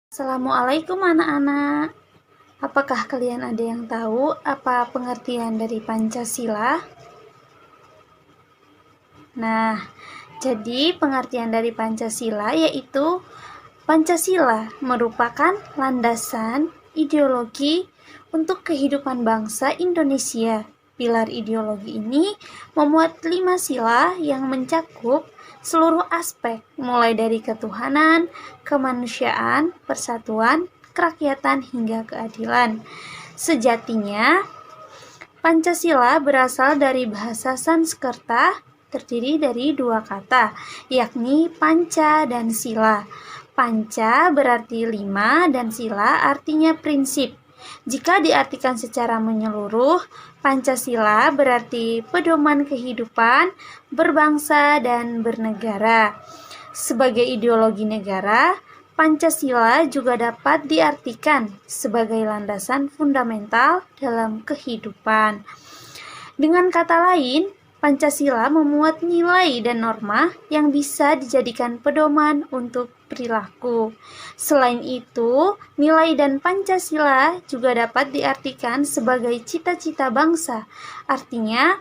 Assalamualaikum anak-anak. Apakah kalian ada yang tahu apa pengertian dari Pancasila? Nah, jadi pengertian dari Pancasila yaitu Pancasila merupakan landasan ideologi untuk kehidupan bangsa Indonesia. Pilar ideologi ini memuat 5 sila yang mencakup seluruh aspek, mulai dari ketuhanan, kemanusiaan, persatuan, kerakyatan, hingga keadilan. Sejatinya, Pancasila berasal dari bahasa Sanskerta, terdiri dari 2 kata, yakni panca dan sila. Panca berarti 5 dan sila artinya prinsip. Jika diartikan secara menyeluruh, Pancasila berarti pedoman kehidupan, berbangsa, dan bernegara. Sebagai ideologi negara, Pancasila juga dapat diartikan sebagai landasan fundamental dalam kehidupan. Dengan kata lain, Pancasila memuat nilai dan norma yang bisa dijadikan pedoman untuk perilaku. Selain itu, nilai dan Pancasila juga dapat diartikan sebagai cita-cita bangsa. Artinya,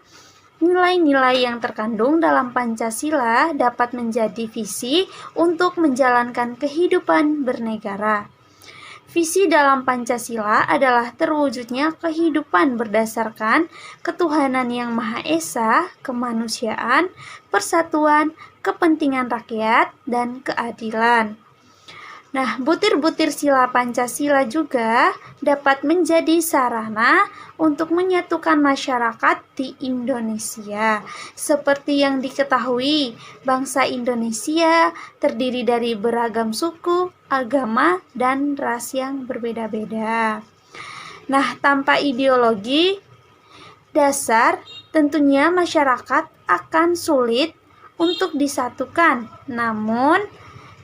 nilai-nilai yang terkandung dalam Pancasila dapat menjadi visi untuk menjalankan kehidupan bernegara. Visi dalam Pancasila adalah terwujudnya kehidupan berdasarkan ketuhanan yang Maha Esa, kemanusiaan, persatuan, kepentingan rakyat, dan keadilan. Nah, butir-butir sila Pancasila juga dapat menjadi sarana untuk menyatukan masyarakat di Indonesia. Seperti yang diketahui, bangsa Indonesia terdiri dari beragam suku, agama, dan ras yang berbeda-beda. Nah, tanpa ideologi dasar, tentunya masyarakat akan sulit untuk disatukan. Namun,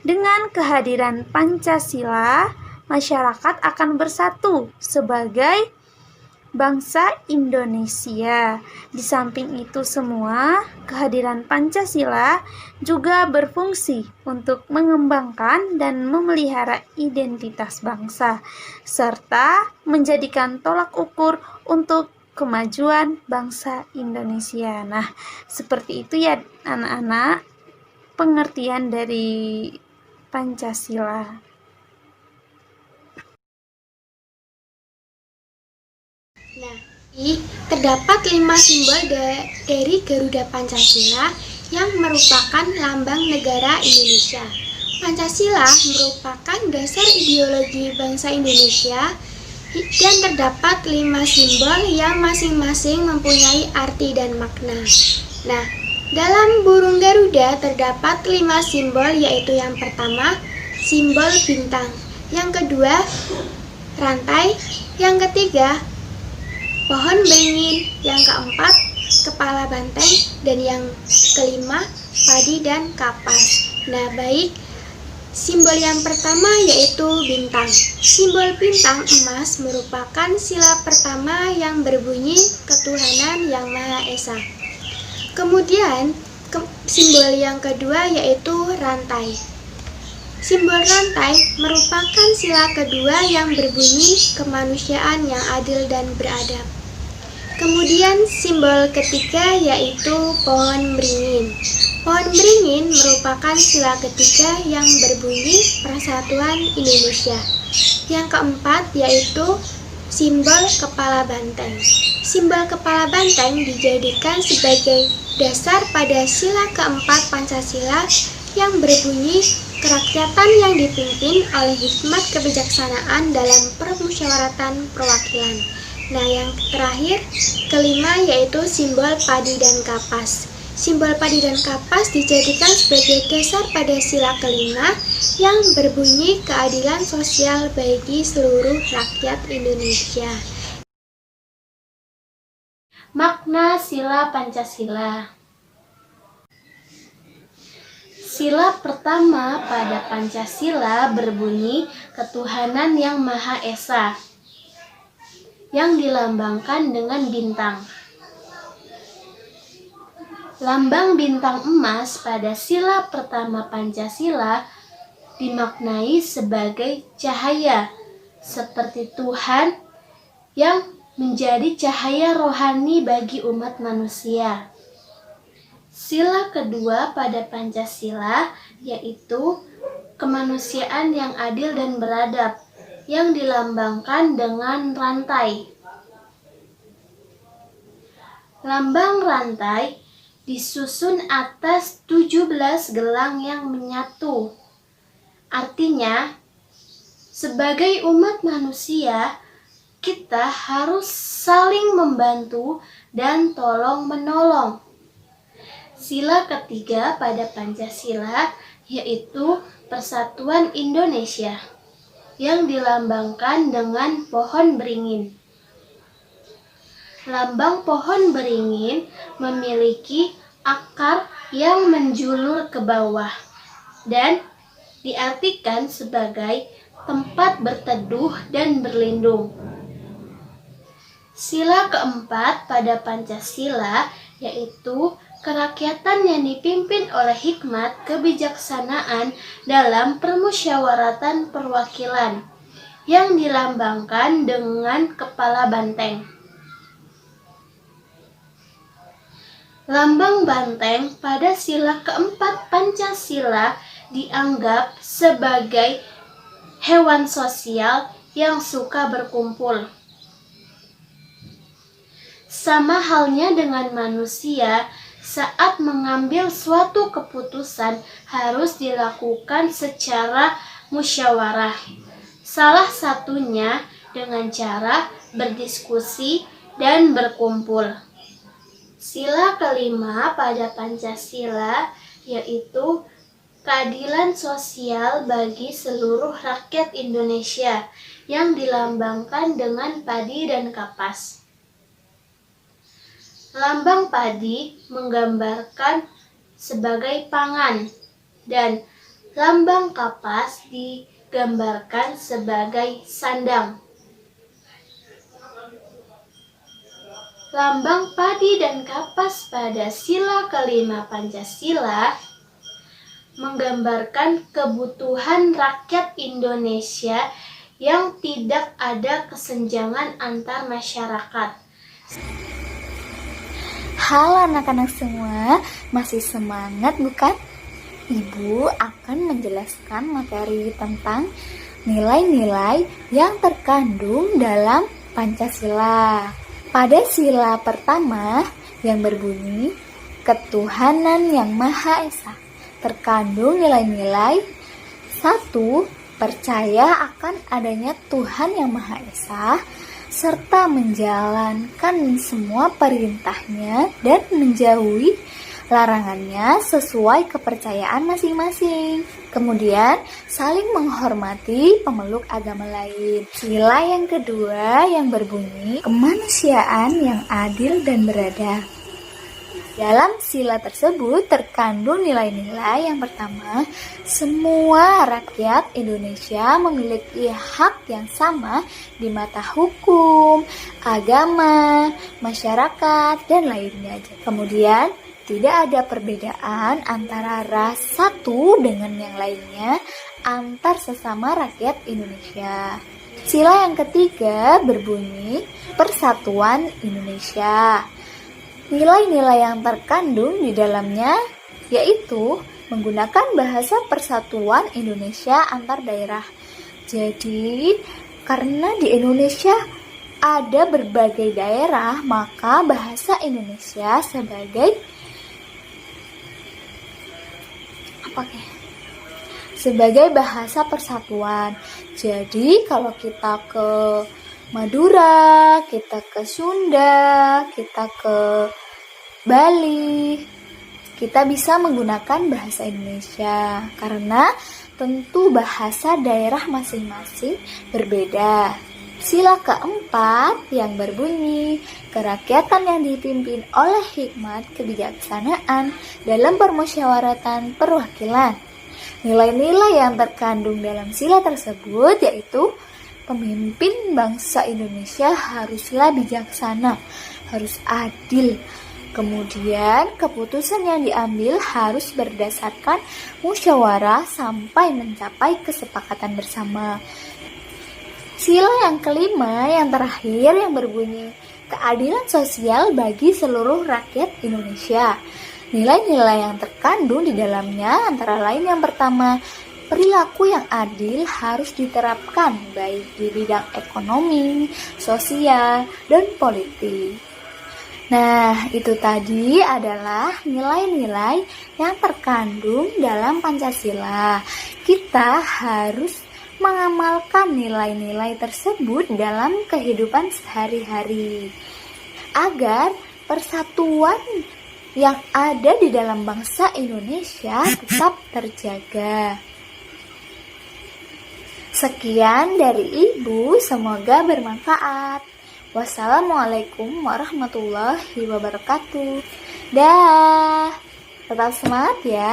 dengan kehadiran Pancasila, masyarakat akan bersatu sebagai bangsa Indonesia. Di samping itu semua, kehadiran Pancasila juga berfungsi untuk mengembangkan dan memelihara identitas bangsa, serta menjadikan tolak ukur untuk kemajuan bangsa Indonesia. Nah, seperti itu ya anak-anak, pengertian dari Pancasila. Nah, terdapat 5 simbol dari Garuda Pancasila yang merupakan lambang negara Indonesia. Pancasila merupakan dasar ideologi bangsa Indonesia dan terdapat 5 simbol yang masing-masing mempunyai arti dan makna. Nah, dalam burung Garuda terdapat 5 simbol, yaitu yang pertama, simbol bintang, yang kedua, rantai, yang ketiga, pohon beringin, yang keempat, kepala banteng, dan yang kelima, padi dan kapas. Nah, baik, simbol yang pertama yaitu bintang. Simbol bintang emas merupakan sila pertama yang berbunyi ketuhanan yang Maha Esa. Kemudian, simbol yang kedua yaitu rantai. Simbol rantai merupakan sila kedua yang berbunyi kemanusiaan yang adil dan beradab. Kemudian simbol ketiga yaitu pohon beringin. Pohon beringin merupakan sila ketiga yang berbunyi persatuan Indonesia. Yang keempat yaitu simbol kepala banteng. Simbol kepala banteng dijadikan sebagai dasar pada sila keempat Pancasila yang berbunyi kerakyatan yang dipimpin oleh hikmat kebijaksanaan dalam permusyawaratan perwakilan. Nah, yang terakhir, kelima yaitu simbol padi dan kapas. Simbol padi dan kapas dijadikan sebagai dasar pada sila kelima yang berbunyi keadilan sosial bagi seluruh rakyat Indonesia. Makna sila Pancasila. Sila pertama pada Pancasila berbunyi ketuhanan yang Maha Esa, yang dilambangkan dengan bintang. Lambang bintang emas pada sila pertama Pancasila dimaknai sebagai cahaya, seperti Tuhan yang menjadi cahaya rohani bagi umat manusia. Sila kedua pada Pancasila yaitu kemanusiaan yang adil dan beradab, yang dilambangkan dengan rantai. Lambang rantai disusun atas 17 gelang yang menyatu. Artinya, sebagai umat manusia, kita harus saling membantu dan tolong-menolong. Sila ketiga pada Pancasila yaitu Persatuan Indonesia, yang dilambangkan dengan pohon beringin. Lambang pohon beringin memiliki akar yang menjulur ke bawah dan diartikan sebagai tempat berteduh dan berlindung. Sila keempat pada Pancasila yaitu kerakyatan yang dipimpin oleh hikmat kebijaksanaan dalam permusyawaratan perwakilan, yang dilambangkan dengan kepala banteng. Lambang banteng pada sila keempat Pancasila dianggap sebagai hewan sosial yang suka berkumpul. Sama halnya dengan manusia, saat mengambil suatu keputusan harus dilakukan secara musyawarah. Salah satunya dengan cara berdiskusi dan berkumpul. Sila kelima pada Pancasila yaitu keadilan sosial bagi seluruh rakyat Indonesia, yang dilambangkan dengan padi dan kapas. Lambang padi menggambarkan sebagai pangan dan lambang kapas digambarkan sebagai sandang. Lambang padi dan kapas pada sila kelima Pancasila menggambarkan kebutuhan rakyat Indonesia yang tidak ada kesenjangan antar masyarakat. Halo anak-anak semua, masih semangat bukan? Ibu akan menjelaskan materi tentang nilai-nilai yang terkandung dalam Pancasila. Pada sila pertama yang berbunyi ketuhanan yang Maha Esa, terkandung nilai-nilai 1. Percaya akan adanya Tuhan yang Maha Esa, serta menjalankan semua perintahnya dan menjauhi larangannya sesuai kepercayaan masing-masing. Kemudian, saling menghormati pemeluk agama lain. Sila yang kedua yang berbunyi kemanusiaan yang adil dan beradab. Dalam sila tersebut terkandung nilai-nilai yang pertama, semua rakyat Indonesia memiliki hak yang sama di mata hukum, agama, masyarakat, dan lainnya. Kemudian, tidak ada perbedaan antara ras satu dengan yang lainnya antar sesama rakyat Indonesia. Sila yang ketiga berbunyi Persatuan Indonesia. Nilai-nilai yang terkandung di dalamnya yaitu menggunakan bahasa persatuan Indonesia antar daerah. Jadi, karena di Indonesia ada berbagai daerah, maka bahasa Indonesia sebagai bahasa persatuan. Jadi, kalau kita ke Madura, kita ke Sunda, kita ke Bali, kita bisa menggunakan bahasa Indonesia karena tentu bahasa daerah masing-masing berbeda. Sila keempat yang berbunyi kerakyatan yang dipimpin oleh hikmat kebijaksanaan dalam permusyawaratan perwakilan. Nilai-nilai yang terkandung dalam sila tersebut yaitu pemimpin bangsa Indonesia haruslah bijaksana, harus adil, Kemudian, keputusan yang diambil harus berdasarkan musyawarah sampai mencapai kesepakatan bersama. Sila yang kelima, yang terakhir, yang berbunyi keadilan sosial bagi seluruh rakyat Indonesia. Nilai-nilai yang terkandung di dalamnya antara lain yang pertama, perilaku yang adil harus diterapkan baik di bidang ekonomi, sosial, dan politik. Nah, itu tadi adalah nilai-nilai yang terkandung dalam Pancasila. Kita harus mengamalkan nilai-nilai tersebut dalam kehidupan sehari-hari agar persatuan yang ada di dalam bangsa Indonesia tetap terjaga. Sekian dari Ibu, semoga bermanfaat. Wassalamualaikum warahmatullahi wabarakatuh. Dah, tetap semangat ya.